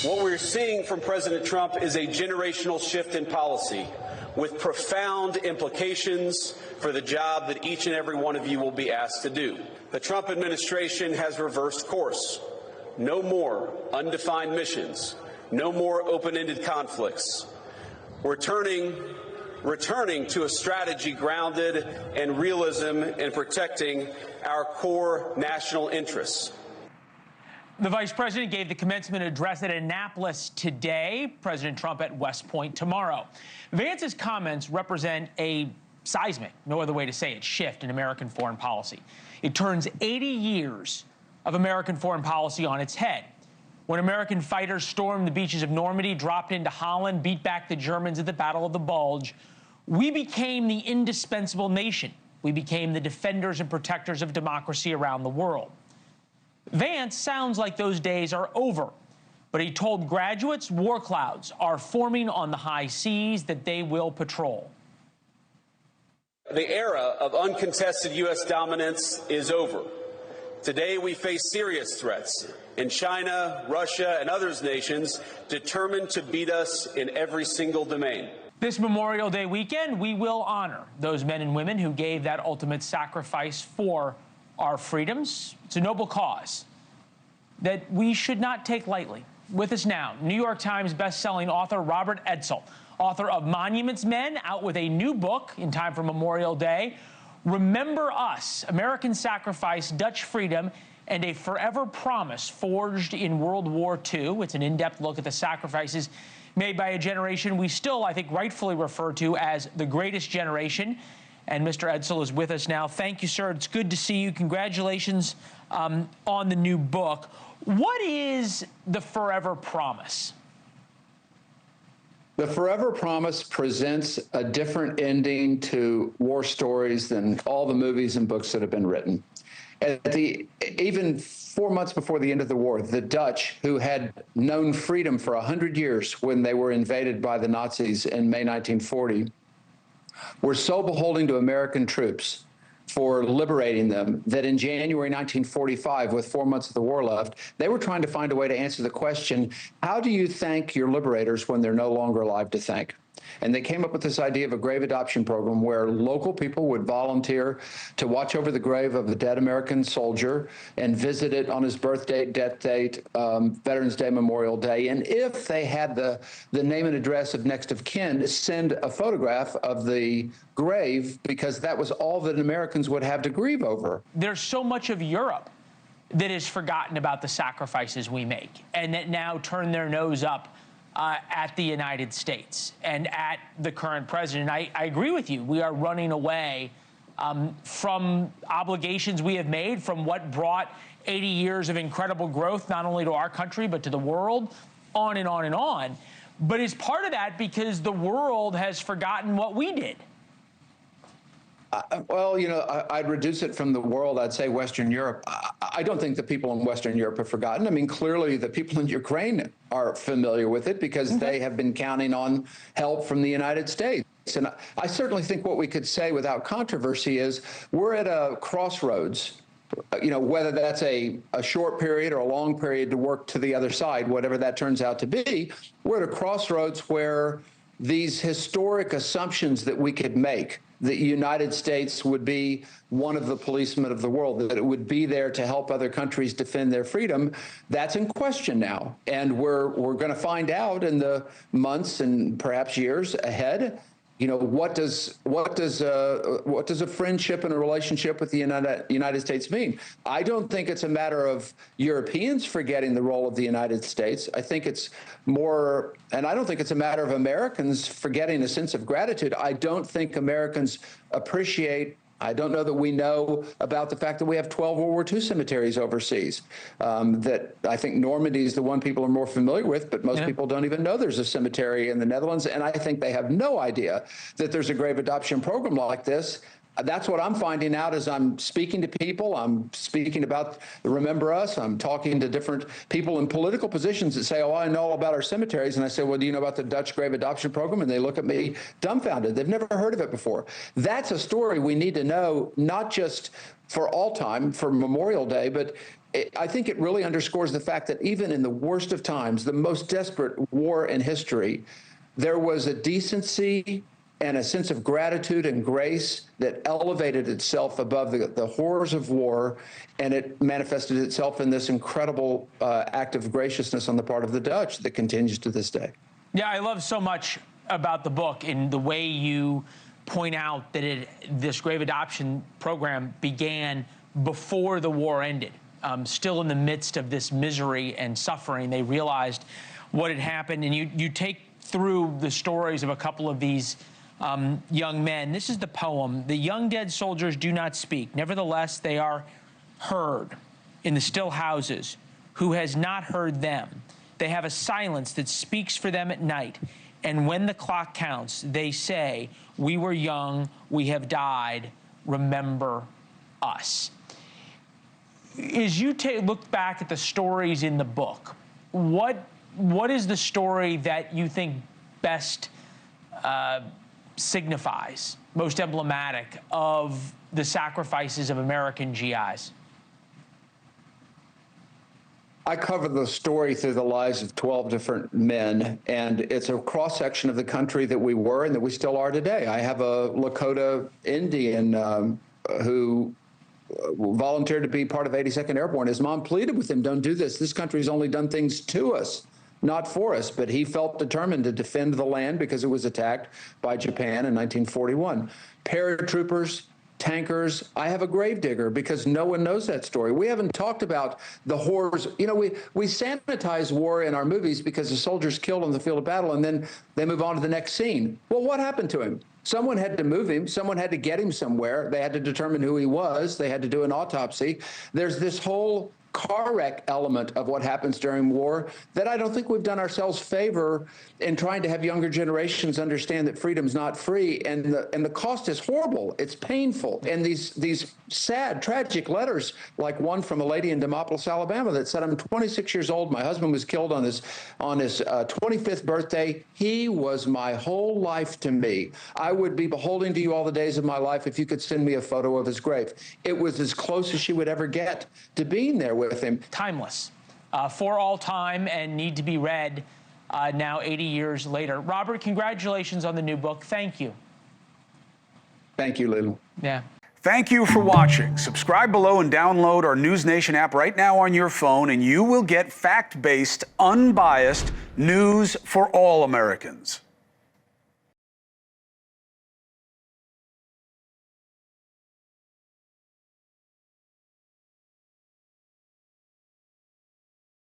What we're seeing from President Trump is a generational shift in policy with profound implications for the job that each and every one of you will be asked to do. The Trump administration has reversed course. No more undefined missions. No more open-ended conflicts. Returning to a strategy grounded in realism and protecting our core national interests. The vice president gave the commencement address at Annapolis today, President Trump at West Point tomorrow. Vance's comments represent a seismic, no other way to say it, shift in American foreign policy. It turns 80 years of American foreign policy on its head. When American fighters stormed the beaches of Normandy, dropped into Holland, beat back the Germans at the Battle of the Bulge, we became the indispensable nation. We became the defenders and protectors of democracy around the world. Vance sounds like those days are over, but he told graduates war clouds are forming on the high seas that they will patrol. The era of uncontested U.S. dominance is over. Today we face serious threats in China, Russia, and other nations determined to beat us in every single domain. This Memorial Day weekend, we will honor those men and women who gave that ultimate sacrifice for our freedoms. It's a noble cause that we should not take lightly. With us now, New York Times bestselling author Robert Edsel, author of Monuments Men, out with a new book in time for Memorial Day, Remember Us, American Sacrifice, Dutch Freedom, and a Forever Promise Forged in World War II. It's an in-depth look at the sacrifices made by a generation we still, I think, rightfully refer to as the greatest generation. And Mr. Edsel is with us now. Thank you, sir. It's good to see you. Congratulations on the new book. What is the Forever Promise? The Forever Promise presents a different ending to war stories than all the movies and books that have been written. Even 4 months before the end of the war, the Dutch, who had known freedom for 100 years when they were invaded by the Nazis in May 1940, were so beholden to American troops for liberating them that in January 1945, with 4 months of the war left, they were trying to find a way to answer the question, how do you thank your liberators when they're no longer alive to thank? And they came up with this idea of a grave adoption program where local people would volunteer to watch over the grave of a dead American soldier and visit it on his birth date, death date, Veterans Day, Memorial Day. And if they had the name and address of next of kin, send a photograph of the grave, because that was all that Americans would have to grieve over. There's so much of Europe that is forgotten about the sacrifices we make and that now turn their nose up at the United States and at the current president. I agree with you. We are running away from obligations we have made, from what brought 80 years of incredible growth, not only to our country, but to the world, on and on and on. But it's part of that because the world has forgotten what we did. Well, you know, I'd reduce it from the world. I'd say Western Europe. I don't think the people in Western Europe have forgotten. I mean, clearly the people in Ukraine are familiar with it because they have been counting on help from the United States. And I certainly think what we could say without controversy is we're at a crossroads. You know, whether that's a short period or a long period to work to the other side, whatever that turns out to be, we're at a crossroads where these historic assumptions that we could make, the United States would be one of the policemen of the world, that it would be there to help other countries defend their freedom, that's in question now. And we're going to find out in the months and perhaps years ahead, you know, what does a friendship and a relationship with the United States mean? I don't think it's a matter of Europeans forgetting the role of the United States. I think it's more, and I don't think it's a matter of Americans forgetting a sense of gratitude. I don't think Americans appreciate, I don't know that we know about the fact that we have 12 World War II cemeteries overseas. That I think Normandy is the one people are more familiar with, but most people don't even know there's a cemetery in the Netherlands. And I think they have no idea that there's a grave adoption program like this. That's what I'm finding out as I'm speaking to people. I'm speaking about the Remember Us. I'm talking to different people in political positions that say, oh, I know all about our cemeteries. And I say, well, do you know about the Dutch grave adoption program? And they look at me dumbfounded. They've never heard of it before. That's a story we need to know, not just for all time, for Memorial Day, but I think it really underscores the fact that even in the worst of times, the most desperate war in history, there was a decency and a sense of gratitude and grace that elevated itself above the horrors of war, and it manifested itself in this incredible act of graciousness on the part of the Dutch that continues to this day. Yeah, I love so much about the book in the way you point out that this grave adoption program began before the war ended. Still in the midst of this misery and suffering, they realized what had happened, and you take through the stories of a couple of these young men. This is the poem. The young dead soldiers do not speak. Nevertheless, they are heard in the still houses. Who has not heard them? They have a silence that speaks for them at night. And when the clock counts, they say, we were young, we have died, remember us. As you look back at the stories in the book, what is the story that you think best signifies, most emblematic of the sacrifices of American GIs? I cover the story through the lives of 12 different men, and it's a cross-section of the country that we were and that we still are today. I have a Lakota Indian who volunteered to be part of 82nd Airborne. His mom pleaded with him, don't do this. This country's only done things to us, not for us. But he felt determined to defend the land because it was attacked by Japan in 1941. Paratroopers, tankers. I have a gravedigger because no one knows that story. We haven't talked about the horrors. You know, we sanitize war in our movies because the soldiers killed on the field of battle and then they move on to the next scene. Well, what happened to him? Someone had to move him. Someone had to get him somewhere. They had to determine who he was. They had to do an autopsy. There's this whole car wreck element of what happens during war that I don't think we've done ourselves favor in trying to have younger generations understand that freedom's not free, and the cost is horrible. It's painful. And these sad, tragic letters, like one from a lady in Demopolis, Alabama, that said, I'm 26 years old. My husband was killed on his 25th birthday. He was my whole life to me. I would be beholding to you all the days of my life if you could send me a photo of his grave. It was as close as she would ever get to being there with him. Timeless, for all time, and need to be read now 80 years later. Robert, congratulations on the new book. Thank you. Thank you, Leland. Yeah. Thank you for watching. Subscribe below and download our NewsNation app right now on your phone, and you will get fact-based, unbiased news for all Americans.